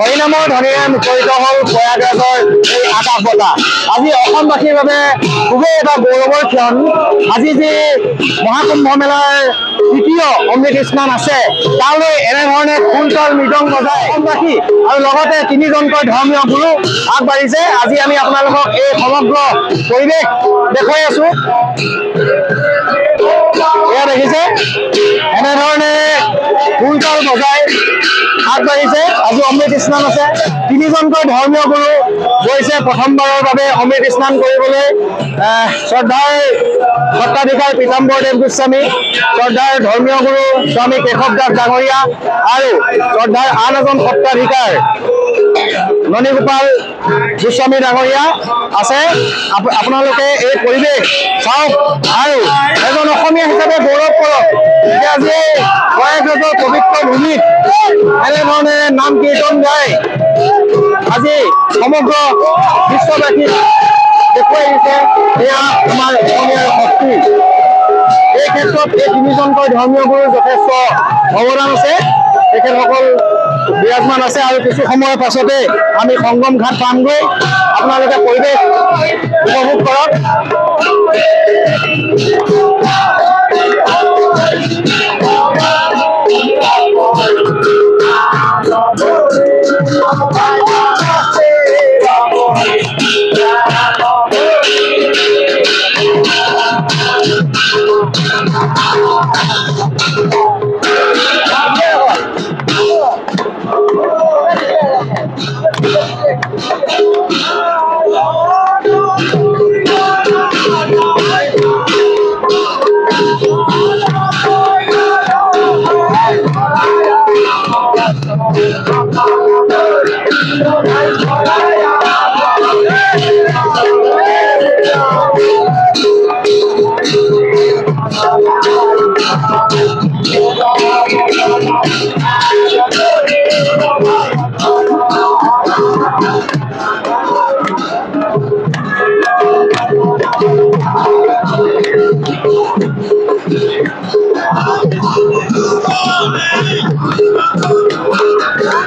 হৰিনামৰ ধ্বনিৰে মুখৰিত হ'ল প্ৰয়াগৰাজৰ এই আকাশ বঁটা। আজি অসমবাসীৰ বাবে খুবেই এটা গৌৰৱৰ ক্ষণ। আজি যি মহাকুম্ভ মেলাৰ তৃতীয় অমৃত স্নান আছে, তালৈ এনেধৰণে খোল-তাল মৃদং বজাই অসমবাসী আৰু লগতে 3জনকৈ ধৰ্মীয় গুৰু আগবাঢ়িছে। আজি আমি আপোনালোকক এই সমগ্ৰ পৰিৱেশ দেখুৱাই আছো। এয়া দেখিছে, এনেধৰণে খোল-তাল বজাই আগবাঢ়িছে। আজি অমৃত স্নান আছে। 3জনকৈ ধৰ্মীয় গুৰু গৈছে প্ৰথমবাৰৰ বাবে অমৃত স্নান কৰিবলৈ। শ্ৰদ্ধাৰ সত্ৰাধিকাৰ পীতাম্বৰদেৱ গোস্বামী, শ্ৰদ্ধাৰ ধৰ্মীয় গুৰু স্বামী কেশৱ দাস ডাঙৰীয়া আৰু শ্ৰদ্ধাৰ আন এজন সত্ৰাধিকাৰ ননীগোপাল গোস্বামী ডাঙৰীয়া আছে। আপোনালোকে এই পৰিৱেশ চাওক আৰু এজন অসমীয়া হিচাপে গৌৰৱ কৰক যে আজি প্ৰয়াগৰাজৰ পবিত্ৰ ভূমিত এনেধৰণে নাম কীৰ্তন গাই আজি সমগ্ৰ বিশ্ববাসী দেখুৱাই দিছে এয়া আমাৰ অসমীয়াৰ শক্তি। এই ক্ষেত্ৰত এই 3জনকৈ ধৰ্মীয় গুৰুৰ যথেষ্ট অৱদান আছে। তেখেতসকল বিৰাজমান আছে আৰু কিছু সময়ৰ পাছতে আমি সংগম ঘাট পামগৈ। আপোনালোকে পৰিৱেশ উপভোগ কৰক।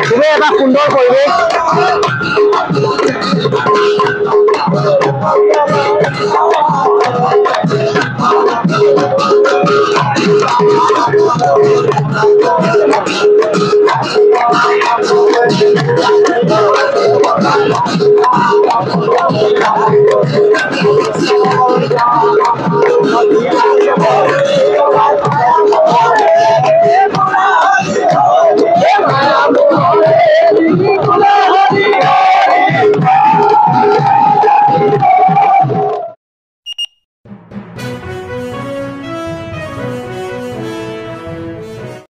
খুবেই এটা সুন্দৰ পৰিৱেশ।